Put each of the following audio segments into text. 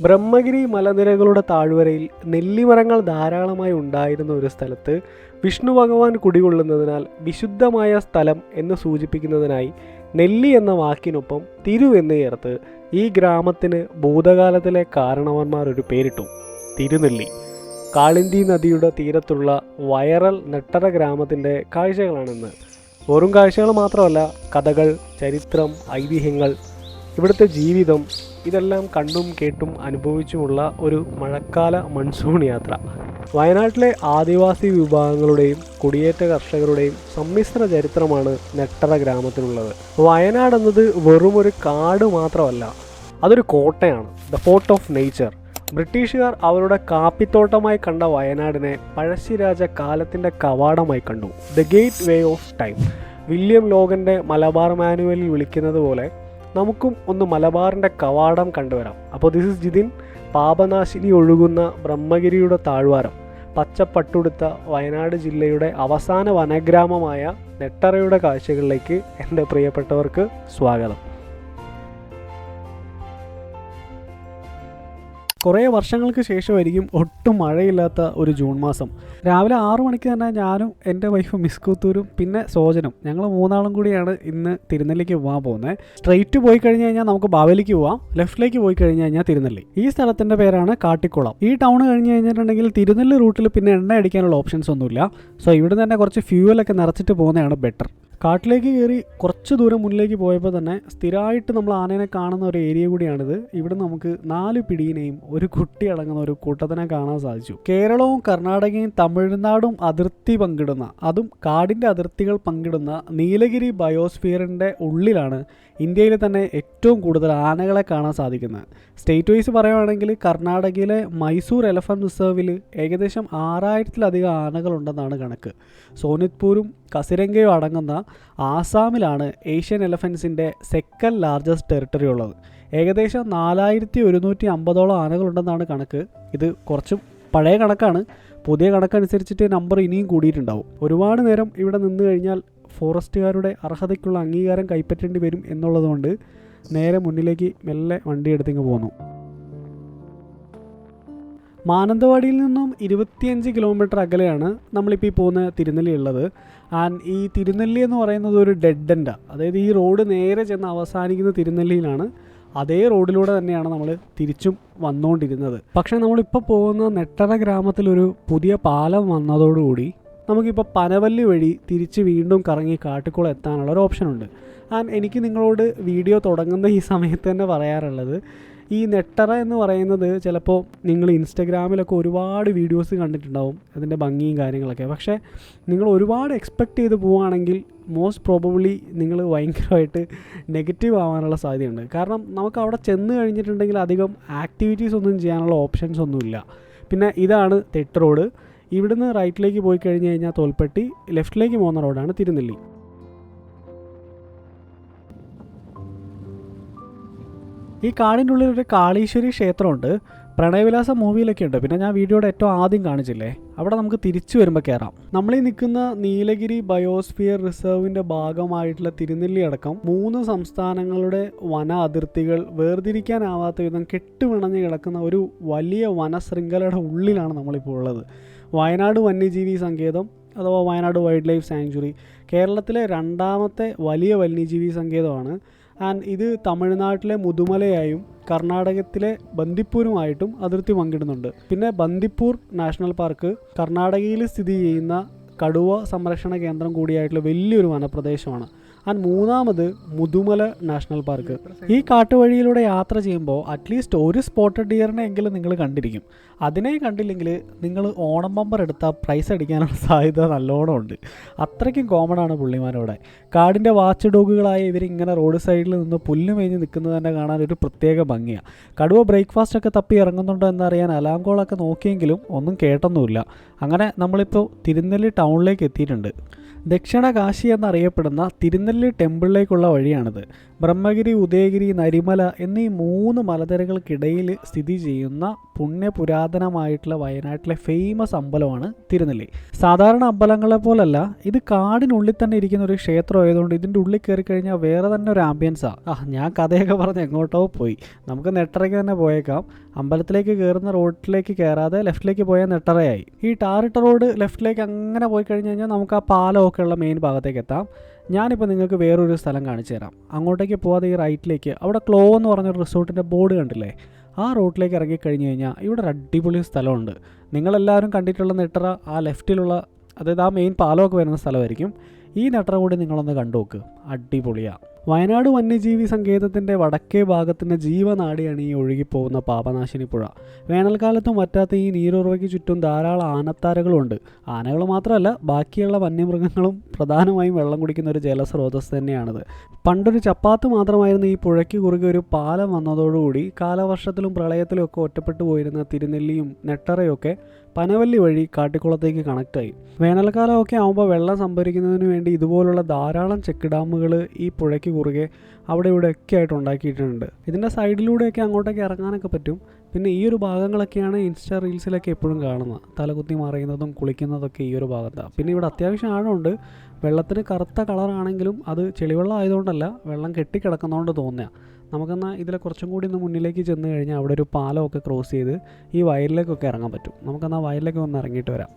ബ്രഹ്മഗിരി മലനിരകളുടെ താഴ്വരയിൽ നെല്ലിമരങ്ങൾ ധാരാളമായി ഉണ്ടായിരുന്ന ഒരു സ്ഥലത്ത് വിഷ്ണു ഭഗവാൻ കുടികൊള്ളുന്നതിനാൽ വിശുദ്ധമായ സ്ഥലം എന്ന് സൂചിപ്പിക്കുന്നതിനായി നെല്ലി എന്ന വാക്കിനൊപ്പം തിരു എന്ന് ചേർത്ത് ഈ ഗ്രാമത്തിന് ഭൂതകാലത്തിലെ കാരണവന്മാർ ഒരു പേരിട്ടു, തിരുനെല്ലി. കാളിന്തി നദിയുടെ തീരത്തുള്ള വയറൽ നെട്ടറ ഗ്രാമത്തിൻ്റെ കാഴ്ചകളാണിന്ന്. വെറും കാഴ്ചകൾ മാത്രമല്ല, കഥകൾ, ചരിത്രം, ഐതിഹ്യങ്ങൾ, ഇവിടുത്തെ ജീവിതം, ഇതെല്ലാം കണ്ടും കേട്ടും അനുഭവിച്ചുമുള്ള ഒരു മഴക്കാല മൺസൂൺ യാത്ര. വയനാട്ടിലെ ആദിവാസി വിഭാഗങ്ങളുടെയും കുടിയേറ്റ കർഷകരുടെയും സമ്മിശ്ര ചരിത്രമാണ് നെട്ടറ ഗ്രാമത്തിനുള്ളത്. വയനാട് എന്നത് വെറും ഒരു കാട് മാത്രമല്ല, അതൊരു കോട്ടയാണ്, ദ ഫോർട്ട് ഓഫ് നേച്ചർ. ബ്രിട്ടീഷുകാർ അവരുടെ കാപ്പിത്തോട്ടമായി കണ്ട വയനാടിനെ പഴശ്ശിരാജ കാലത്തിൻ്റെ കവാടമായി കണ്ടു, the gateway of time. William ലോഗൻ്റെ മലബാർ മാനുവലിൽ വിളിക്കുന്നത് പോലെ നമുക്കും ഒന്ന് മലബാറിൻ്റെ കവാടം കണ്ടുവരാം. അപ്പോൾ ദിസ് ഇസ് ജിതിൻ. പാപനാശിനി ഒഴുകുന്ന ബ്രഹ്മഗിരിയുടെ താഴ്വാരം, പച്ചപ്പട്ടുടുത്ത വയനാട് ജില്ലയുടെ അവസാന വനഗ്രാമമായ നെട്ടറയുടെ കാഴ്ചകളിലേക്ക് എൻ്റെ പ്രിയപ്പെട്ടവർക്ക് സ്വാഗതം. കുറേ വർഷങ്ങൾക്ക് ശേഷമായിരിക്കും ഒട്ടും മഴയില്ലാത്ത ഒരു ജൂൺ മാസം. രാവിലെ 6 മണിക്ക് തന്നെ ഞാനും എൻ്റെ വൈഫും മിസ്കൂത്തൂരും പിന്നെ സോജനും, ഞങ്ങൾ മൂന്നാളും കൂടിയാണ് ഇന്ന് തിരുനെല്ലിക്ക് പോകാൻ പോകുന്നത്. സ്ട്രെയിറ്റ് പോയി കഴിഞ്ഞ് കഴിഞ്ഞാൽ നമുക്ക് ബാവലിക്ക് പോവാം, ലെഫ്റ്റിലേക്ക് പോയി കഴിഞ്ഞ് കഴിഞ്ഞാൽ തിരുനെല്ലി. ഈ സ്ഥലത്തിൻ്റെ പേരാണ് കാട്ടിക്കുളം. ഈ ടൗൺ കഴിഞ്ഞ് കഴിഞ്ഞിട്ടുണ്ടെങ്കിൽ തിരുനെല്ലി റൂട്ടിൽ പിന്നെ എണ്ണ അടിക്കാനുള്ള ഓപ്ഷൻസ് ഒന്നുമില്ല. സോ ഇവിടെ തന്നെ കുറച്ച് ഫ്യൂവലൊക്കെ നിറച്ചിട്ട് പോകുന്നതാണ് ബെറ്റർ. കാട്ടിലേക്ക് കയറി കുറച്ച് ദൂരം മുന്നിലേക്ക് പോയപ്പോൾ തന്നെ സ്ഥിരമായിട്ട് നമ്മൾ ആനേനെ കാണുന്ന ഒരു ഏരിയ കൂടിയാണിത്. ഇവിടെ നമുക്ക് 4 പിടീനെയും ഒരു കുട്ടി അടങ്ങുന്ന ഒരു കൂട്ടത്തിനെ കാണാൻ സാധിച്ചു. കേരളവും കർണാടകയും തമിഴ്നാടും അതിർത്തി പങ്കിടുന്ന, അതും കാടിൻ്റെ അതിർത്തികൾ പങ്കിടുന്ന നീലഗിരി ബയോസ്ഫിയറിൻ്റെ ഉള്ളിലാണ് ഇന്ത്യയിൽ തന്നെ ഏറ്റവും കൂടുതൽ ആനകളെ കാണാൻ സാധിക്കുന്നത്. സ്റ്റേറ്റ് വൈസ് പറയുകയാണെങ്കിൽ കർണാടകയിലെ മൈസൂർ എലഫന്റ് റിസർവിൽ ഏകദേശം 6000-ലധികം ആനകളുണ്ടെന്നാണ് കണക്ക്. സോനിത്പൂരും കസിരംഗയും അടങ്ങുന്ന ആസാമിലാണ് ഏഷ്യൻ എലഫൻസിൻ്റെ സെക്കൻഡ് ലാർജസ്റ്റ് ടെറിട്ടറി ഉള്ളത്. ഏകദേശം 4150ഓളം ആനകളുണ്ടെന്നാണ് കണക്ക്. ഇത് കുറച്ചും പഴയ കണക്കാണ്, പുതിയ കണക്കനുസരിച്ചിട്ട് നമ്പർ ഇനിയും കൂടിയിട്ടുണ്ടാവും. ഒരുപാട് നേരം ഇവിടെ നിന്ന് കഴിഞ്ഞാൽ ഫോറസ്റ്റുകാരുടെ അർഹതയ്ക്കുള്ള അംഗീകാരം കൈപ്പറ്റേണ്ടി വരും എന്നുള്ളതുകൊണ്ട് നേരെ മുന്നിലേക്ക് മെല്ലെ വണ്ടി എടുത്തിങ്ങ് പോന്നു. മാനന്തവാടിയിൽ നിന്നും 25 കിലോമീറ്റർ അകലെയാണ് നമ്മളിപ്പോൾ ഈ പോകുന്ന തിരുനെല്ലി ഉള്ളത്. ആൻഡ് ഈ തിരുനെല്ലി എന്ന് പറയുന്നത് ഒരു ഡെഡ് എൻഡാണ്. അതായത് ഈ റോഡ് നേരെ ചെന്ന് അവസാനിക്കുന്ന തിരുനെല്ലിയിലാണ്. അതേ റോഡിലൂടെ തന്നെയാണ് നമ്മൾ തിരിച്ചും വന്നുകൊണ്ടിരുന്നത്. പക്ഷേ നമ്മളിപ്പോൾ പോകുന്ന നെട്ടറ ഗ്രാമത്തിലൊരു പുതിയ പാലം വന്നതോടുകൂടി നമുക്കിപ്പോൾ പനവല്ലി വഴി തിരിച്ച് വീണ്ടും കറങ്ങി കാട്ടിക്കുളം എത്താനുള്ള ഒരു ഓപ്ഷനുണ്ട്. ആൻഡ് എനിക്ക് നിങ്ങളോട് വീഡിയോ തുടങ്ങുന്ന ഈ സമയത്ത് തന്നെ പറയാറുള്ളത്, ഈ നെട്ടറ എന്ന് പറയുന്നത് ചിലപ്പോൾ നിങ്ങൾ ഇൻസ്റ്റഗ്രാമിലൊക്കെ ഒരുപാട് വീഡിയോസ് കണ്ടിട്ടുണ്ടാവും അതിൻ്റെ ഭംഗിയും കാര്യങ്ങളൊക്കെ. പക്ഷേ നിങ്ങൾ ഒരുപാട് എക്സ്പെക്റ്റ് ചെയ്ത് പോവുകയാണെങ്കിൽ മോസ്റ്റ് പ്രോബബ്ലി നിങ്ങൾ ഭയങ്കരമായിട്ട് നെഗറ്റീവ് ആവാനുള്ള സാധ്യതയുണ്ട്. കാരണം നമുക്ക് അവിടെ ചെന്ന് കഴിഞ്ഞിട്ടുണ്ടെങ്കിൽ അധികം ആക്ടിവിറ്റീസ് ഒന്നും ചെയ്യാനുള്ള ഓപ്ഷൻസ് ഒന്നുമില്ല. പിന്നെ ഇതാണ് തെട്ട് റോഡ്. ഇവിടുന്ന് റൈറ്റിലേക്ക് പോയി കഴിഞ്ഞ് കഴിഞ്ഞാൽ തോൽപ്പെട്ടി, ലെഫ്റ്റിലേക്ക് പോകുന്ന റോഡാണ് തിരുനെല്ലി. ഈ കാടിൻ്റെ ഉള്ളിൽ ഒരു കാളീശ്വരി ക്ഷേത്രമുണ്ട്. പ്രണയവിലാസ മൂവിയിലൊക്കെ ഉണ്ട്. പിന്നെ ഞാൻ വീഡിയോയുടെ ഏറ്റവും ആദ്യം കാണിച്ചില്ലേ, അവിടെ നമുക്ക് തിരിച്ചു വരുമ്പോൾ കയറാം. നമ്മളീ നിൽക്കുന്ന നീലഗിരി ബയോസ്ഫിയർ റിസർവിൻ്റെ ഭാഗമായിട്ടുള്ള തിരുനെല്ലി അടക്കം 3 സംസ്ഥാനങ്ങളുടെ വന അതിർത്തികൾ വേർതിരിക്കാനാവാത്ത വിധം കെട്ടുപിണഞ്ഞ് കിടക്കുന്ന ഒരു വലിയ വനശൃംഖലയുടെ ഉള്ളിലാണ് നമ്മളിപ്പോൾ ഉള്ളത്. വയനാട് വന്യജീവി സങ്കേതം അഥവാ വയനാട് വൈൽഡ് ലൈഫ് സാങ്ച്വറി കേരളത്തിലെ 2ാമത്തെ വലിയ വന്യജീവി സങ്കേതമാണ്. ആൻഡ് ഇത് തമിഴ്നാട്ടിലെ മുതുമലയായും കർണാടകത്തിലെ ബന്ദിപ്പൂരുമായിട്ടും അതിർത്തി പങ്കിടുന്നുണ്ട്. പിന്നെ ബന്ദിപ്പൂർ നാഷണൽ പാർക്ക് കർണാടകയിൽ സ്ഥിതി ചെയ്യുന്ന കടുവ സംരക്ഷണ കേന്ദ്രം കൂടിയായിട്ടുള്ള വലിയൊരു വനപ്രദേശമാണ്. ആൻഡ് 3ാമത് മുതുമല നാഷണൽ പാർക്ക്. ഈ കാട്ടുവഴിയിലൂടെ യാത്ര ചെയ്യുമ്പോൾ അറ്റ്ലീസ്റ്റ് ഒരു സ്പോട്ടഡ് ഡിയറിനെ എങ്കിലും നിങ്ങൾ കണ്ടിരിക്കും. അതിനെ കണ്ടില്ലെങ്കിൽ നിങ്ങൾ ഓണം ബമ്പർ എടുത്താൽ പ്രൈസ് അടിക്കാനുള്ള സാധ്യത നല്ലോണം ഉണ്ട്. അത്രയ്ക്കും കോമൺ ആണ് പുള്ളിമാരോടെ. കാടിൻ്റെ വാച്ച് ഡോഗുകളായ ഇവരിങ്ങനെ റോഡ് സൈഡിൽ നിന്ന് പുല്ല് മേഞ്ഞ് നിൽക്കുന്നത് തന്നെ കാണാൻ ഒരു പ്രത്യേക ഭംഗിയാണ്. കടുവ ബ്രേക്ക്ഫാസ്റ്റൊക്കെ തപ്പി ഇറങ്ങുന്നുണ്ടോ എന്നറിയാൻ അലാം കോളൊക്കെ നോക്കിയെങ്കിലും ഒന്നും കേട്ടൊന്നുമില്ല. അങ്ങനെ നമ്മളിപ്പോൾ തിരുനെല്ലി ടൗണിലേക്ക് എത്തിയിട്ടുണ്ട്. ദക്ഷിണ കാശി എന്നറിയപ്പെടുന്ന തിരുനെല്ലി ടെമ്പിളിലേക്കുള്ള വഴിയാണിത്. ബ്രഹ്മഗിരി, ഉദയഗിരി, നരിമല എന്നീ 3 മലനിരകൾക്കിടയിൽ സ്ഥിതി ചെയ്യുന്ന പുരാതനമായിട്ടുള്ള വയനാട്ടിലെ ഫേമസ് അമ്പലമാണ് തിരുനെല്ലി. സാധാരണ അമ്പലങ്ങളെ പോലല്ല, ഇത് കാടിനുള്ളിൽ തന്നെ ഇരിക്കുന്ന ഒരു ക്ഷേത്രം ആയതുകൊണ്ട് ഇതിൻ്റെ ഉള്ളിൽ കയറി കഴിഞ്ഞാൽ വേറെ തന്നെ ഒരു ആംബിയൻസാണ്. ഞാൻ കഥയൊക്കെ പറഞ്ഞ് എങ്ങോട്ടോ പോയി. നമുക്ക് നെട്ടറയ്ക്ക് തന്നെ പോയേക്കാം. അമ്പലത്തിലേക്ക് കയറുന്ന റോഡിലേക്ക് കയറാതെ ലെഫ്റ്റിലേക്ക് പോയാൽ നെട്ടറയായി. ഈ ടാറിട്ട റോഡ് ലെഫ്റ്റിലേക്ക് അങ്ങനെ പോയി കഴിഞ്ഞ് കഴിഞ്ഞാൽ നമുക്ക് ആ പാലമൊക്കെ ഉള്ള മെയിൻ ഭാഗത്തേക്ക് എത്താം. ഞാനിപ്പോൾ നിങ്ങൾക്ക് വേറൊരു സ്ഥലം കാണിച്ചു തരാം. അങ്ങോട്ടേക്ക് പോകാതെ ഈ റൈറ്റിലേക്ക് അവിടെ ക്ലോ എന്ന് പറഞ്ഞൊരു റിസോർട്ടിൻ്റെ ബോർഡ് കണ്ടില്ലേ, ആ റോഡിലേക്ക് ഇറങ്ങിക്കഴിഞ്ഞ് കഴിഞ്ഞാൽ ഇവിടെ ഒരു അടിപൊളി സ്ഥലമുണ്ട്. നിങ്ങളെല്ലാവരും കണ്ടിട്ടുള്ള നെട്ടറ ആ ലെഫ്റ്റിലുള്ള, അതായത് ആ മെയിൻ പാലമൊക്കെ വരുന്ന സ്ഥലമായിരിക്കും. ഈ നെട്ടറ കൂടി നിങ്ങളൊന്ന് കണ്ടു നോക്ക്, അടിപൊളിയാണ്. വയനാട് വന്യജീവി സങ്കേതത്തിൻ്റെ വടക്കേ ഭാഗത്തിൻ്റെ ജീവനാടിയാണ് ഈ ഒഴുകിപ്പോകുന്ന പാപനാശിനി പുഴ. വേനൽക്കാലത്തും വറ്റാത്ത ഈ നീരുറവയ്ക്ക് ചുറ്റും ധാരാളം ആനത്താരകളുമുണ്ട്. ആനകൾ മാത്രമല്ല, ബാക്കിയുള്ള വന്യമൃഗങ്ങളും പ്രധാനമായും വെള്ളം കുടിക്കുന്ന ഒരു ജലസ്രോതസ് തന്നെയാണിത്. പണ്ടൊരു ചപ്പാത്ത് മാത്രമായിരുന്ന ഈ പുഴയ്ക്ക് കുറുകെ ഒരു പാലം വന്നതോടുകൂടി കാലവർഷത്തിലും പ്രളയത്തിലും ഒക്കെ ഒറ്റപ്പെട്ടു പോയിരുന്ന തിരുനെല്ലിയും നെട്ടറയൊക്കെ പനവല്ലി വഴി കാട്ടിക്കുളത്തേക്ക് കണക്റ്റായി. വേനൽക്കാലമൊക്കെ ആകുമ്പോൾ വെള്ളം സംഭരിക്കുന്നതിന് വേണ്ടി ഇതുപോലുള്ള ധാരാളം ചെക്ക് ഡാമുകൾ ഈ പുഴയ്ക്ക് കുറുകെ അവിടെ ഇവിടെ ഒക്കെ ആയിട്ട് ഉണ്ടാക്കിയിട്ടുണ്ട്. ഇതിൻ്റെ സൈഡിലൂടെയൊക്കെ അങ്ങോട്ടേക്ക് ഇറങ്ങാനൊക്കെ പറ്റും. പിന്നെ ഈ ഒരു ഭാഗങ്ങളൊക്കെയാണ് ഇൻസ്റ്റാ റീൽസിലൊക്കെ എപ്പോഴും കാണുന്നത്. തലകുത്തി മറിയുന്നതും കുളിക്കുന്നതൊക്കെ ഈ ഒരു ഭാഗത്താണ്. പിന്നെ ഇവിടെ അത്യാവശ്യം ആഴമുണ്ട്. വെള്ളത്തിന് കറുത്ത കളറാണെങ്കിലും അത് ചെളിവെള്ളം ആയതുകൊണ്ടല്ല, വെള്ളം കെട്ടിക്കിടക്കുന്നതുകൊണ്ട് തോന്നുക. നമുക്കെന്നാൽ ഇതിൽ കുറച്ചും കൂടി ഒന്ന് മുന്നിലേക്ക് ചെന്ന് കഴിഞ്ഞാൽ അവിടെ ഒരു പാലമൊക്കെ ക്രോസ് ചെയ്ത് ഈ വയലിലേക്കൊക്കെ ഇറങ്ങാൻ പറ്റും. നമുക്കെന്നാൽ വയലിലേക്ക് ഒന്ന് ഇറങ്ങിയിട്ട് വരാം.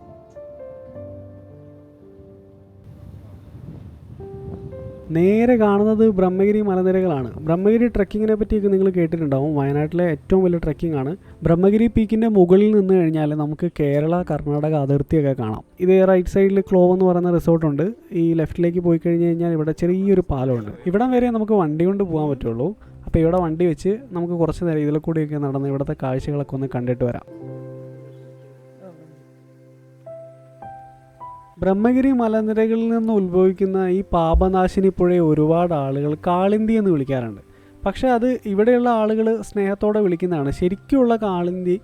നേരെ കാണുന്നത് ബ്രഹ്മഗിരി മലനിരകളാണ്. ബ്രഹ്മഗിരി ട്രക്കിങ്ങിനെ പറ്റിയൊക്കെ നിങ്ങൾ കേട്ടിട്ടുണ്ടാവും. വയനാട്ടിലെ ഏറ്റവും വലിയ ട്രക്കിംഗ് ആണ്. ബ്രഹ്മഗിരി പീക്കിൻ്റെ മുകളിൽ നിന്ന് കഴിഞ്ഞാൽ നമുക്ക് കേരള കർണാടക അതിർത്തിയൊക്കെ കാണാം. ഇത് റൈറ്റ് സൈഡിൽ ക്ലോ എന്ന് പറയുന്ന റിസോർട്ടുണ്ട്. ഈ ലെഫ്റ്റിലേക്ക് പോയി കഴിഞ്ഞ് കഴിഞ്ഞാൽ ഇവിടെ ചെറിയൊരു പാലമുണ്ട്. ഇവിടം വരെ നമുക്ക് വണ്ടി കൊണ്ട് പോകാൻ പറ്റുള്ളൂ. അപ്പോൾ ഇവിടെ വണ്ടി വെച്ച് നമുക്ക് കുറച്ച് നേരം ഇതിൽ കൂടിയൊക്കെ നടന്ന് ഇവിടുത്തെ കാഴ്ചകളൊക്കെ ഒന്ന് കണ്ടിട്ട് വരാം. ബ്രഹ്മഗിരി മലനിരകളിൽ നിന്ന് ഉത്ഭവിക്കുന്ന ഈ പാപനാശിനി പുഴയെ ഒരുപാട് ആളുകൾ കാളിന്തി എന്ന് വിളിക്കാറുണ്ട്. പക്ഷേ അത് ഇവിടെയുള്ള ആളുകൾ സ്നേഹത്തോടെ വിളിക്കുന്നതാണ്. ശരിക്കുള്ള കാളിന്തി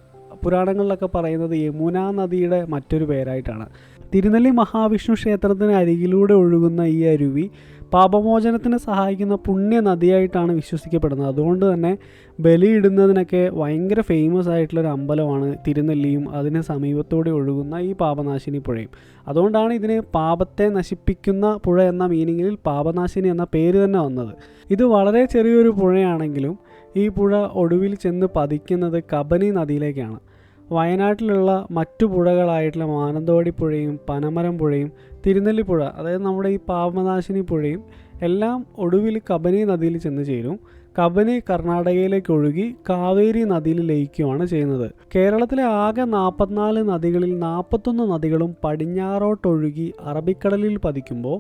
പുരാണങ്ങളിലൊക്കെ പറയുന്നത് യമുന നദിയുടെ മറ്റൊരു പേരായിട്ടാണ്. തിരുനെല്ലി മഹാവിഷ്ണു ക്ഷേത്രത്തിന് അരികിലൂടെ ഒഴുകുന്ന ഈ അരുവി പാപമോചനത്തിന് സഹായിക്കുന്ന പുണ്യ നദിയായിട്ടാണ് വിശ്വസിക്കപ്പെടുന്നത്. അതുകൊണ്ട് തന്നെ ബലിയിടുന്നതിനൊക്കെ ഭയങ്കര ഫേമസ് ആയിട്ടുള്ളൊരു അമ്പലമാണ് തിരുനെല്ലിയും അതിന് സമീപത്തോടെ ഒഴുകുന്ന ഈ പാപനാശിനി പുഴയും. അതുകൊണ്ടാണ് ഇതിന് പാപത്തെ നശിപ്പിക്കുന്ന പുഴ എന്ന മീനിങ്ങിൽ പാപനാശിനി എന്ന പേര് തന്നെ വന്നത്. ഇത് വളരെ ചെറിയൊരു പുഴയാണെങ്കിലും ഈ പുഴ ഒടുവിൽ ചെന്ന് പതിക്കുന്നത് കബനി നദിയിലേക്കാണ്. വയനാട്ടിലുള്ള മറ്റു പുഴകളായിട്ടുള്ള മാനന്തവാടി പുഴയും പനമരം പുഴയും തിരുനെല്ലിപ്പുഴ, അതായത് നമ്മുടെ ഈ പാപനാശിനി പുഴയും എല്ലാം ഒടുവിൽ കബനി നദിയിൽ ചെന്ന് ചേരും. കബനി കർണാടകയിലേക്ക് ഒഴുകി കാവേരി നദിയിൽ ലയിക്കുകയാണ് ചെയ്യുന്നത്. കേരളത്തിലെ ആകെ 44 നദികളിൽ 41 നദികളും പടിഞ്ഞാറോട്ടൊഴുകി അറബിക്കടലിൽ പതിക്കുമ്പോൾ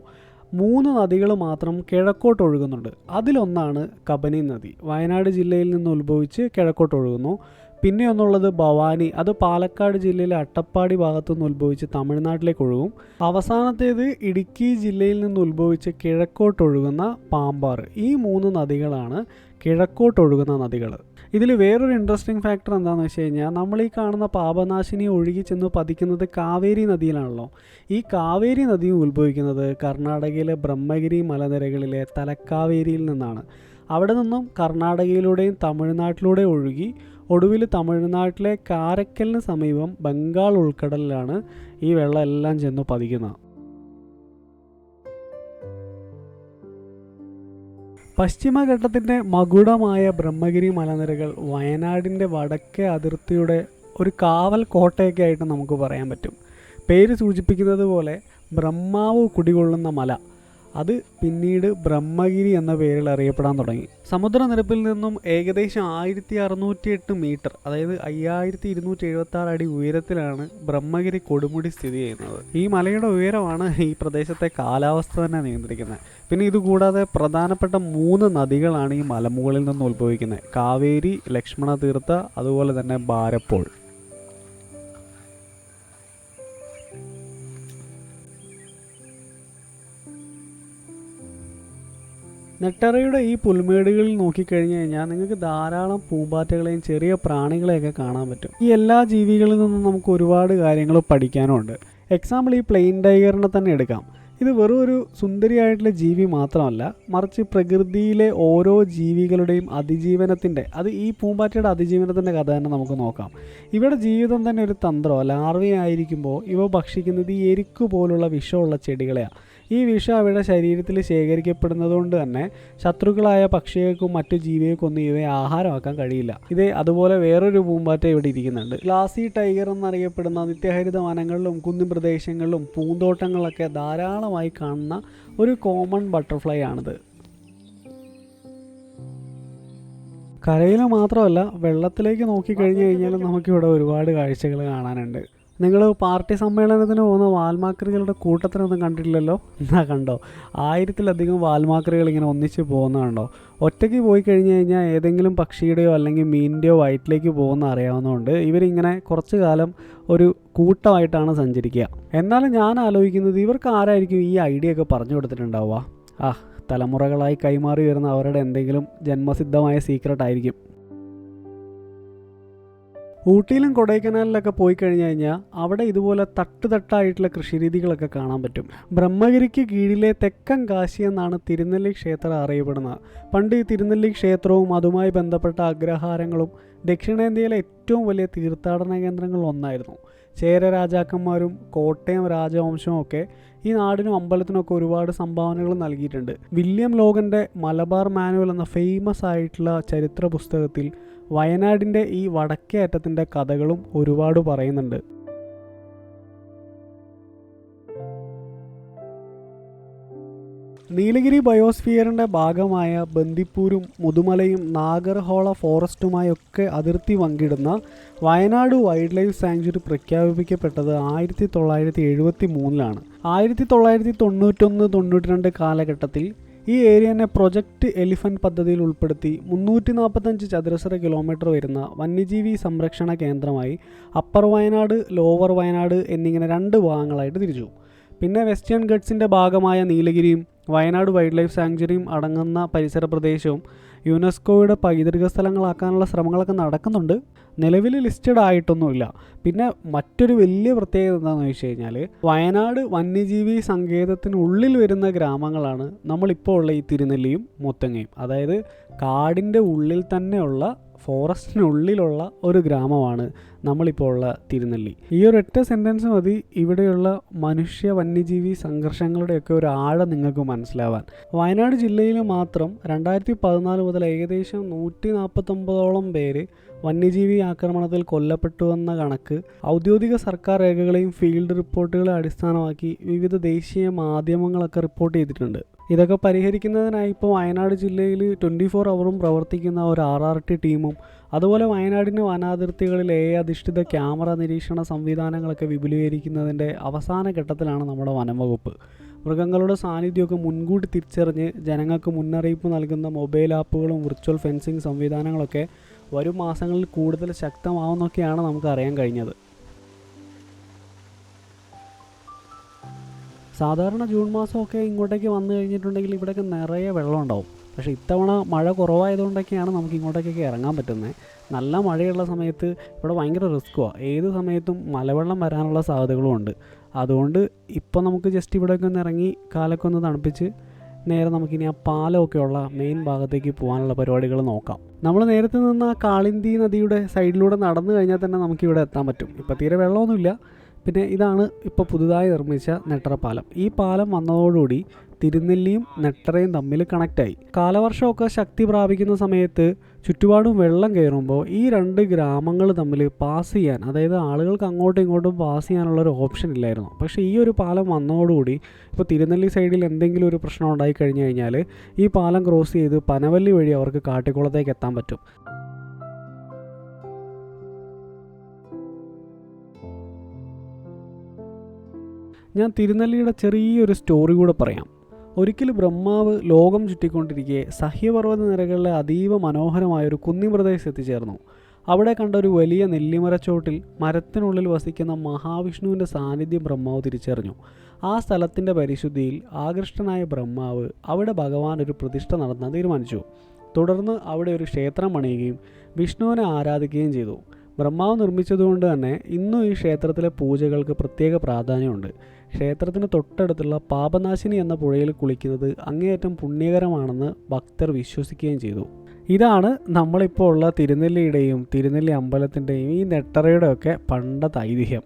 3 നദികൾ മാത്രം കിഴക്കോട്ട് ഒഴുകുന്നുണ്ട്. അതിലൊന്നാണ് കബനി നദി. വയനാട് ജില്ലയിൽ നിന്ന് ഉത്ഭവിച്ച് കിഴക്കോട്ട് ഒഴുകുന്നു. പിന്നെ ഒന്നുള്ളത് ഭവാനി, അത് പാലക്കാട് ജില്ലയിലെ അട്ടപ്പാടി ഭാഗത്തു നിന്ന് ഉത്ഭവിച്ച് തമിഴ്നാട്ടിലേക്ക് ഒഴുകും. അവസാനത്തേത് ഇടുക്കി ജില്ലയിൽ നിന്ന് ഉത്ഭവിച്ച് കിഴക്കോട്ടൊഴുകുന്ന പാമ്പാർ. ഈ 3 നദികളാണ് കിഴക്കോട്ടൊഴുകുന്ന നദികൾ. ഇതിൽ വേറൊരു ഇൻട്രസ്റ്റിംഗ് ഫാക്ടർ എന്താണെന്ന് വെച്ച് കഴിഞ്ഞാൽ, നമ്മൾ ഈ കാണുന്ന പാപനാശിനി ഒഴുകി ചെന്ന് പതിക്കുന്നത് കാവേരി നദിയിലാണല്ലോ. ഈ കാവേരി നദിയും ഉത്ഭവിക്കുന്നത് കർണാടകയിലെ ബ്രഹ്മഗിരി മലനിരകളിലെ തലക്കാവേരിയിൽ നിന്നാണ്. അവിടെ നിന്നും കർണാടകയിലൂടെയും തമിഴ്നാട്ടിലൂടെ ഒഴുകി ഒടുവിൽ തമിഴ്നാട്ടിലെ കാരക്കലിന് സമീപം ബംഗാൾ ഉൾക്കടലിലാണ് ഈ വെള്ളം എല്ലാം ചെന്ന് പതിക്കുന്നത്. പശ്ചിമഘട്ടത്തിൻ്റെ മകുടമായ ബ്രഹ്മഗിരി മലനിരകൾ വയനാടിൻ്റെ വടക്കേ അതിർത്തിയുടെ ഒരു കാവൽ കോട്ടയൊക്കെ ആയിട്ട് നമുക്ക് പറയാൻ പറ്റും. പേര് സൂചിപ്പിക്കുന്നത് പോലെ ബ്രഹ്മാവ് കുടികൊള്ളുന്ന മല, അത് പിന്നീട് ബ്രഹ്മഗിരി എന്ന പേരിൽ അറിയപ്പെടാൻ തുടങ്ങി. സമുദ്രനിരപ്പിൽ നിന്നും ഏകദേശം 1608 മീറ്റർ, അതായത് 5276 അടി ഉയരത്തിലാണ് ബ്രഹ്മഗിരി കൊടുമുടി സ്ഥിതി ചെയ്യുന്നത്. ഈ മലയുടെ ഉയരമാണ് ഈ പ്രദേശത്തെ കാലാവസ്ഥ തന്നെ നിയന്ത്രിക്കുന്നത്. പിന്നെ ഇതുകൂടാതെ പ്രധാനപ്പെട്ട 3 നദികളാണ് ഈ മലമുകളിൽ നിന്ന് ഉത്ഭവിക്കുന്നത്: കാവേരി, ലക്ഷ്മണ തീർത്ഥ, അതുപോലെ തന്നെ ബാരപ്പോൾ. നെട്ടറയുടെ ഈ പുൽമേടുകളിൽ നോക്കിക്കഴിഞ്ഞ് കഴിഞ്ഞാൽ നിങ്ങൾക്ക് ധാരാളം പൂമ്പാറ്റകളെയും ചെറിയ പ്രാണികളെയൊക്കെ കാണാൻ പറ്റും. ഈ എല്ലാ ജീവികളിൽ നിന്നും നമുക്ക് ഒരുപാട് കാര്യങ്ങൾ പഠിക്കാനുണ്ട്. എക്സാമ്പിൾ ഈ പ്ലെയിൻ ടൈഗറിനെ തന്നെ എടുക്കാം. ഇത് വെറും ഒരു സുന്ദരിയായിട്ടുള്ള ജീവി മാത്രമല്ല, മറിച്ച് പ്രകൃതിയിലെ ഓരോ ജീവികളുടെയും അതിജീവനത്തിൻ്റെ, അത് ഈ പൂമ്പാറ്റയുടെ അതിജീവനത്തിൻ്റെ കഥ തന്നെ നമുക്ക് നോക്കാം. ഇവിടെ ജീവിതം തന്നെ ഒരു തന്ത്രമോ ലാർവയായിരിക്കുമ്പോൾ ഇവ ഭക്ഷിക്കുന്നത് ഈ എരിക്കു പോലുള്ള വിഷമുള്ള ചെടികളെയാണ്. ഈ വിഷം അവയുടെ ശരീരത്തിൽ ശേഖരിക്കപ്പെടുന്നതുകൊണ്ട് തന്നെ ശത്രുക്കളായ പക്ഷികൾക്കും മറ്റു ജീവികൾക്കൊന്നും ഇവയെ ആഹാരമാക്കാൻ കഴിയില്ല. അതുപോലെ വേറൊരു പൂമ്പാറ്റ ഇവിടെ ഇരിക്കുന്നുണ്ട്. ഗ്ലാസി ടൈഗർ എന്നറിയപ്പെടുന്ന നിത്യഹരിത വനങ്ങളിലും കുന്നിൻ പ്രദേശങ്ങളിലും പൂന്തോട്ടങ്ങളിലൊക്കെ ധാരാളമായി കാണുന്ന ഒരു കോമൺ ബട്ടർഫ്ലൈ ആണിത്. കരയിൽ മാത്രമല്ല, വെള്ളത്തിലേക്ക് നോക്കിക്കഴിഞ്ഞു കഴിഞ്ഞാലും നമുക്കിവിടെ ഒരുപാട് കാഴ്ചകൾ കാണാനുണ്ട്. നിങ്ങൾ പാർട്ടി സമ്മേളനത്തിന് പോകുന്ന വാൽമാക്രികളുടെ കൂട്ടത്തിനൊന്നും കണ്ടിട്ടില്ലല്ലോ? എന്നാ കണ്ടോ, 1000-ലധികം വാൽമാക്രികൾ ഇങ്ങനെ ഒന്നിച്ച് പോകുന്നതുണ്ടോ? ഒറ്റയ്ക്ക് പോയി കഴിഞ്ഞ് കഴിഞ്ഞാൽ ഏതെങ്കിലും പക്ഷിയുടെയോ അല്ലെങ്കിൽ മീനിൻ്റെയോ വയറ്റിലേക്ക് പോകുന്ന അറിയാവുന്നതുകൊണ്ട് ഇവരിങ്ങനെ കുറച്ച് കാലം ഒരു കൂട്ടമായിട്ടാണ് സഞ്ചരിക്കുക. എന്നാലും ഞാൻ ആലോചിക്കുന്നത്, ഇവർക്ക് ആരായിരിക്കും ഈ ഐഡിയ ഒക്കെ പറഞ്ഞു കൊടുത്തിട്ടുണ്ടാവുക? തലമുറകളായി കൈമാറി വരുന്ന അവരുടെ എന്തെങ്കിലും ജന്മസിദ്ധമായ സീക്രട്ട് ആയിരിക്കും. ഊട്ടിയിലും കൊടൈക്കനാലിലൊക്കെ പോയി കഴിഞ്ഞ് കഴിഞ്ഞാൽ അവിടെ ഇതുപോലെ തട്ടുതട്ടായിട്ടുള്ള കൃഷിരീതികളൊക്കെ കാണാൻ പറ്റും. ബ്രഹ്മഗിരിക്ക് കീഴിലെ തെക്കൻ കാശി എന്നാണ് തിരുനെല്ലി ക്ഷേത്രം അറിയപ്പെടുന്നത്. പണ്ട് ഈ തിരുനെല്ലി ക്ഷേത്രവും അതുമായി ബന്ധപ്പെട്ട അഗ്രഹാരങ്ങളും ദക്ഷിണേന്ത്യയിലെ ഏറ്റവും വലിയ തീർത്ഥാടന കേന്ദ്രങ്ങളിൽ ഒന്നായിരുന്നു. ചേര രാജാക്കന്മാരും കോട്ടയം രാജവംശവും ഒക്കെ ഈ നാടിനും അമ്പലത്തിനൊക്കെ ഒരുപാട് സംഭാവനകൾ നൽകിയിട്ടുണ്ട്. വില്യം ലോഗൻ്റെ മലബാർ മാനുവൽ എന്ന ഫേമസ് ആയിട്ടുള്ള ചരിത്ര പുസ്തകത്തിൽ വയനാടിൻ്റെ ഈ വടക്കേ അറ്റത്തിൻ്റെ കഥകളും ഒരുപാട് പറയുന്നുണ്ട്. നീലഗിരി ബയോസ്ഫിയറിൻ്റെ ഭാഗമായ ബന്ദിപ്പൂരും മുതുമലയും നാഗർഹോള ഫോറസ്റ്റുമായൊക്കെ അതിർത്തി പങ്കിടുന്ന വയനാട് വൈൽഡ് ലൈഫ് സാങ്ച്വറി പ്രഖ്യാപിക്കപ്പെട്ടത് 1973-ലാണ്. 1991-92 കാലഘട്ടത്തിൽ ഈ ഏരിയനെ പ്രൊജക്റ്റ് എലിഫൻറ്റ് പദ്ധതിയിൽ ഉൾപ്പെടുത്തി 345 ചതുരശ്ര കിലോമീറ്റർ വരുന്ന വന്യജീവി സംരക്ഷണ കേന്ദ്രമായി അപ്പർ വയനാട്, ലോവർ വയനാട് എന്നിങ്ങനെ 2 ഭാഗങ്ങളായിട്ട് തിരിച്ചു. പിന്നെ വെസ്റ്റേൺ ഗട്ട്സിൻ്റെ ഭാഗമായ നീലഗിരിയും വയനാട് വൈൽഡ് ലൈഫ് സാങ്ച്വറിയും അടങ്ങുന്ന പരിസര പ്രദേശവും യുനെസ്കോയുടെ പൈതൃക സ്ഥലങ്ങളാക്കാനുള്ള ശ്രമങ്ങളൊക്കെ നടക്കുന്നുണ്ട്. നിലവിൽ ലിസ്റ്റഡ് ആയിട്ടൊന്നുമില്ല. പിന്നെ മറ്റൊരു വലിയ പ്രത്യേകത എന്താണെന്ന് വെച്ച് കഴിഞ്ഞാൽ, വയനാട് വന്യജീവി സങ്കേതത്തിനുള്ളിൽ വരുന്ന ഗ്രാമങ്ങളാണ് നമ്മളിപ്പോൾ ഉള്ള ഈ തിരുനെല്ലിയും മുത്തങ്ങയും. അതായത് കാടിൻ്റെ ഉള്ളിൽ തന്നെയുള്ള ഫോറസ്റ്റിനുള്ളിലുള്ള ഒരു ഗ്രാമമാണ് നമ്മളിപ്പോൾ ഉള്ള തിരുനെല്ലി. ഈ ഒരൊറ്റ സെൻറ്റൻസ് മതി ഇവിടെയുള്ള മനുഷ്യ വന്യജീവി സംഘർഷങ്ങളുടെയൊക്കെ ഒരു ആഴം നിങ്ങൾക്ക് മനസ്സിലാവാൻ. വയനാട് ജില്ലയിൽ മാത്രം 2014 മുതൽ ഏകദേശം 149ഓളം പേര് വന്യജീവി ആക്രമണത്തിൽ കൊല്ലപ്പെട്ടുവെന്ന കണക്ക് ഔദ്യോഗിക സർക്കാർ രേഖകളെയും ഫീൽഡ് റിപ്പോർട്ടുകളെ അടിസ്ഥാനമാക്കി വിവിധ ദേശീയ മാധ്യമങ്ങളൊക്കെ റിപ്പോർട്ട് ചെയ്തിട്ടുണ്ട്. ഇതൊക്കെ പരിഹരിക്കുന്നതിനായി ഇപ്പോൾ വയനാട് ജില്ലയിൽ 24 ഹവറും പ്രവർത്തിക്കുന്ന ഒരു RRT ടീമും അതുപോലെ വയനാടിൻ്റെ വനാതിർത്തികളിൽ AI അധിഷ്ഠിത ക്യാമറ നിരീക്ഷണ സംവിധാനങ്ങളൊക്കെ വിപുലീകരിക്കുന്നതിൻ്റെ അവസാന ഘട്ടത്തിലാണ് നമ്മുടെ വനംവകുപ്പ്. മൃഗങ്ങളുടെ സാന്നിധ്യമൊക്കെ മുൻകൂട്ടി തിരിച്ചറിഞ്ഞ് ജനങ്ങൾക്ക് മുന്നറിയിപ്പ് നൽകുന്ന മൊബൈൽ ആപ്പുകളും വിർച്വൽ ഫെൻസിങ് സംവിധാനങ്ങളൊക്കെ വരും മാസങ്ങളിൽ കൂടുതൽ ശക്തമാവുമെന്നൊക്കെയാണ് നമുക്ക് അറിയാൻ കഴിഞ്ഞത്. സാധാരണ ജൂൺ മാസമൊക്കെ ഇങ്ങോട്ടേക്ക് വന്നു കഴിഞ്ഞിട്ടുണ്ടെങ്കിൽ ഇവിടെയൊക്കെ നിറയെ വെള്ളം ഉണ്ടാവും. പക്ഷേ ഇത്തവണ മഴ കുറവായതുകൊണ്ടൊക്കെയാണ് നമുക്ക് ഇങ്ങോട്ടേക്കൊക്കെ ഇറങ്ങാൻ പറ്റുന്നത്. നല്ല മഴയുള്ള സമയത്ത് ഇവിടെ ഭയങ്കര റിസ്ക്കുമാണ്. ഏത് സമയത്തും മലവെള്ളം വരാനുള്ള സാധ്യതകളും ഉണ്ട്. അതുകൊണ്ട് ഇപ്പോൾ നമുക്ക് ജസ്റ്റ് ഇവിടെയൊക്കെ ഒന്ന് ഇറങ്ങി കാലൊക്കെ ഒന്ന് തണുപ്പിച്ച് നേരെ നമുക്കിനി ആ പാലമൊക്കെ ഉള്ള മെയിൻ ഭാഗത്തേക്ക് പോകാനുള്ള പരിപാടികൾ നോക്കാം. നമ്മൾ നേരത്തെ നിന്ന് ആ കാളിന്തി നദിയുടെ സൈഡിലൂടെ നടന്നു കഴിഞ്ഞാൽ തന്നെ നമുക്കിവിടെ എത്താൻ പറ്റും. ഇപ്പോൾ തീരെ വെള്ളമൊന്നുമില്ല. പിന്നെ ഇതാണ് ഇപ്പോൾ പുതുതായി നിർമ്മിച്ച നെട്ടറ പാലം. ഈ പാലം വന്നതോടുകൂടി തിരുനെല്ലിയും നെട്ടറയും തമ്മിൽ കണക്റ്റായി. കാലവർഷമൊക്കെ ശക്തി പ്രാപിക്കുന്ന സമയത്ത് ചുറ്റുപാടും വെള്ളം കയറുമ്പോൾ ഈ 2 ഗ്രാമങ്ങൾ തമ്മിൽ പാസ് ചെയ്യാൻ, അതായത് ആളുകൾക്ക് അങ്ങോട്ടും ഇങ്ങോട്ടും പാസ് ചെയ്യാനുള്ളൊരു ഓപ്ഷൻ ഇല്ലായിരുന്നു. പക്ഷേ ഈ ഒരു പാലം വന്നതോടുകൂടി ഇപ്പോൾ തിരുനെല്ലി സൈഡിൽ എന്തെങ്കിലും ഒരു പ്രശ്നം ഉണ്ടായി കഴിഞ്ഞു കഴിഞ്ഞാൽ ഈ പാലം ക്രോസ് ചെയ്ത് പനവല്ലി വഴി അവർക്ക് കാട്ടിക്കുളത്തേക്ക് എത്താൻ പറ്റും. ഞാൻ തിരുനെല്ലിയുടെ ചെറിയൊരു സ്റ്റോറി കൂടെ പറയാം. ഒരിക്കൽ ബ്രഹ്മാവ് ലോകം ചുറ്റിക്കൊണ്ടിരിക്കെ സഹ്യപർവ്വത നിരകളിലെ അതീവ മനോഹരമായൊരു കുന്നിൻ പ്രദേശത്ത് എത്തിച്ചേർന്നു. അവിടെ കണ്ട ഒരു വലിയ നെല്ലിമരച്ചോട്ടിൽ മരത്തിനുള്ളിൽ വസിക്കുന്ന മഹാവിഷ്ണുവിൻ്റെ സാന്നിധ്യം ബ്രഹ്മാവ് തിരിച്ചറിഞ്ഞു. ആ സ്ഥലത്തിൻ്റെ പരിശുദ്ധിയിൽ ആകൃഷ്ടനായ ബ്രഹ്മാവ് അവിടെ ഭഗവാൻ ഒരു പ്രതിഷ്ഠ നടത്താൻ തീരുമാനിച്ചു. തുടർന്ന് അവിടെ ഒരു ക്ഷേത്രം പണിയുകയും വിഷ്ണുവിനെ ആരാധിക്കുകയും ചെയ്തു. ബ്രഹ്മാവ് നിർമ്മിച്ചതുകൊണ്ട് തന്നെ ഇന്നും ഈ ക്ഷേത്രത്തിലെ പൂജകൾക്ക് പ്രത്യേക പ്രാധാന്യമുണ്ട്. ക്ഷേത്രത്തിന് തൊട്ടടുത്തുള്ള പാപനാശിനി എന്ന പുഴയിൽ കുളിക്കുന്നത് അങ്ങേയറ്റം പുണ്യകരമാണെന്ന് ഭക്തർ വിശ്വസിക്കുകയും ചെയ്തു. ഇതാണ് നമ്മളിപ്പോൾ ഉള്ള തിരുനെല്ലിയുടെയും തിരുനെല്ലി അമ്പലത്തിൻ്റെയും ഈ നെട്ടറയുടെയൊക്കെ പണ്ടത്തെ ഐതിഹ്യം.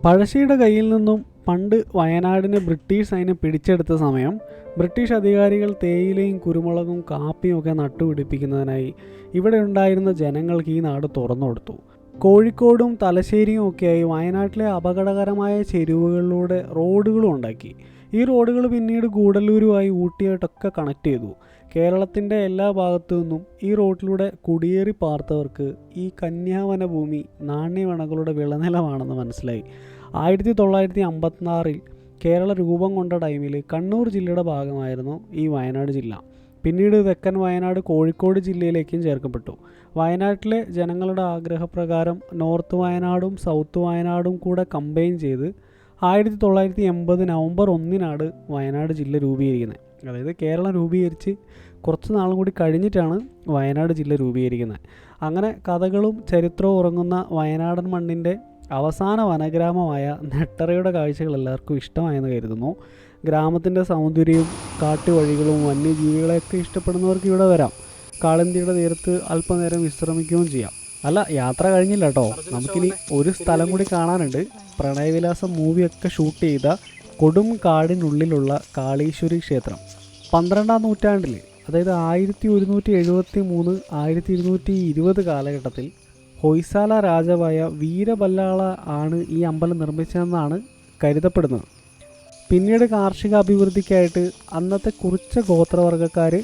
പഴശ്ശിയുടെ കയ്യിൽ നിന്നും പണ്ട് വയനാടിനെ ബ്രിട്ടീഷ് സൈന്യം പിടിച്ചെടുത്ത സമയം ബ്രിട്ടീഷ് അധികാരികൾ തേയിലയും കുരുമുളകും കാപ്പിയും ഒക്കെ നട്ടുപിടിപ്പിക്കുന്നതിനായി ഇവിടെ ഉണ്ടായിരുന്ന ജനങ്ങൾക്ക് ഈ നാട് തുറന്നു കൊടുത്തു. കോഴിക്കോടും തലശ്ശേരിയും ഒക്കെയായി വയനാട്ടിലെ അപകടകരമായ ചെരുവുകളിലൂടെ റോഡുകളും ഉണ്ടാക്കി. ഈ റോഡുകൾ പിന്നീട് ഗൂഡല്ലൂരുമായി ഊട്ടിയായിട്ടൊക്കെ കണക്ട് ചെയ്തു. കേരളത്തിൻ്റെ എല്ലാ ഭാഗത്തു നിന്നും ഈ റോഡിലൂടെ കുടിയേറി പാർത്തവർക്ക് ഈ കന്യാവന ഭൂമി നാണ്യമണകളുടെ വിളനിലമാണെന്ന് മനസ്സിലായി. 1956 കേരള രൂപം കൊണ്ട ടൈമിൽ കണ്ണൂർ ജില്ലയുടെ ഭാഗമായിരുന്നു ഈ വയനാട് ജില്ല. പിന്നീട് തെക്കൻ വയനാട് കോഴിക്കോട് ജില്ലയിലേക്കും ചേർക്കപ്പെട്ടു. വയനാട്ടിലെ ജനങ്ങളുടെ ആഗ്രഹപ്രകാരം നോർത്ത് വയനാടും സൗത്ത് വയനാടും കൂടെ കമ്പൈൻ ചെയ്ത് 1980 നവംബർ 1 വയനാട് ജില്ല രൂപീകരിക്കുന്നത്. അതായത് കേരളം രൂപീകരിച്ച് കുറച്ച് നാളും കൂടി കഴിഞ്ഞിട്ടാണ് വയനാട് ജില്ല രൂപീകരിക്കുന്നത്. അങ്ങനെ കഥകളും ചരിത്രവും ഉറങ്ങുന്ന വയനാടൻ മണ്ണിൻ്റെ അവസാന വനഗ്രാമമായ നെട്ടറയുടെ കാഴ്ചകൾ എല്ലാവർക്കും ഇഷ്ടമായെന്ന് കരുതുന്നു. ഗ്രാമത്തിൻ്റെ സൗന്ദര്യവും കാട്ടുവഴികളും വന്യജീവികളെയൊക്കെ ഇഷ്ടപ്പെടുന്നവർക്ക് ഇവിടെ വരാം. കാളന്തിയുടെ തീരത്ത് അല്പനേരം വിശ്രമിക്കുകയും ചെയ്യാം. അല്ല, യാത്ര കഴിഞ്ഞില്ല കേട്ടോ. നമുക്കിനി ഒരു സ്ഥലം കൂടി കാണാനുണ്ട്. പ്രണയവിലാസം മൂവിയൊക്കെ ഷൂട്ട് ചെയ്ത കൊടും കാടിനുള്ളിലുള്ള കാളീശ്വരി ക്ഷേത്രം. 12-ാം നൂറ്റാണ്ടിൽ, അതായത് 1173 1220 കാലഘട്ടത്തിൽ ഹൊയ്സാല രാജാവായ വീരബല്ലാള ആണ് ഈ അമ്പലം നിർമ്മിച്ചതെന്നാണ് കരുതപ്പെടുന്നത്. പിന്നീട് കാർഷിക അഭിവൃദ്ധിക്കായിട്ട് അന്നത്തെ കുറിച്ച ഗോത്രവർഗ്ഗക്കാർ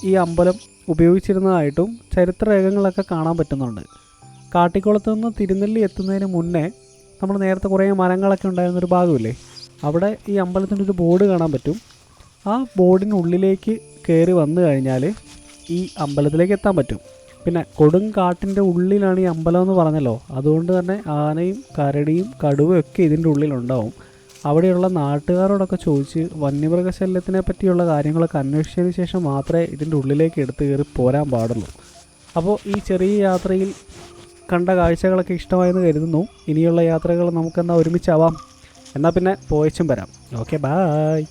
ഈ അമ്പലം ഉപയോഗിച്ചിരുന്നതായിട്ടും ചരിത്രരേഖകളൊക്കെ കാണാൻ പറ്റുന്നുണ്ട്. കാട്ടിക്കുളത്ത് നിന്ന് തിരുനെല്ലി എത്തുന്നതിന് മുന്നേ നമ്മൾ നേരത്തെ കുറേ മരങ്ങളൊക്കെ ഉണ്ടായിരുന്നൊരു ഭാഗമില്ലേ, അവിടെ ഈ അമ്പലത്തിൻ്റെ ഒരു ബോർഡ് കാണാൻ പറ്റും. ആ ബോർഡിനുള്ളിലേക്ക് കയറി വന്നു കഴിഞ്ഞാൽ ഈ അമ്പലത്തിലേക്ക് എത്താൻ പറ്റും. പിന്നെ കൊടും കാട്ടിൻ്റെ ഉള്ളിലാണ് ഈ അമ്പലം എന്ന് പറഞ്ഞല്ലോ, അതുകൊണ്ട് തന്നെ ആനയും കരടിയും കടുവയും ഒക്കെ ഇതിൻ്റെ ഉള്ളിലുണ്ടാവും. അവിടെയുള്ള നാട്ടുകാരോടൊക്കെ ചോദിച്ച് വന്യമൃഗശല്യത്തിനെ പറ്റിയുള്ള കാര്യങ്ങളൊക്കെ അന്വേഷിച്ചതിന് ശേഷം മാത്രമേ ഇതിൻ്റെ ഉള്ളിലേക്ക് എടുത്ത് കയറി പോരാൻ പാടുള്ളൂ. അപ്പോൾ ഈ ചെറിയ യാത്രയിൽ കണ്ട കാഴ്ചകളൊക്കെ ഇഷ്ടമായെന്ന് കരുതുന്നു. ഇനിയുള്ള യാത്രകൾ നമുക്കെന്നാൽ ഒരുമിച്ചാവാം. എന്നാൽ പിന്നെ പോയച്ചും വരാം. Okay, bye.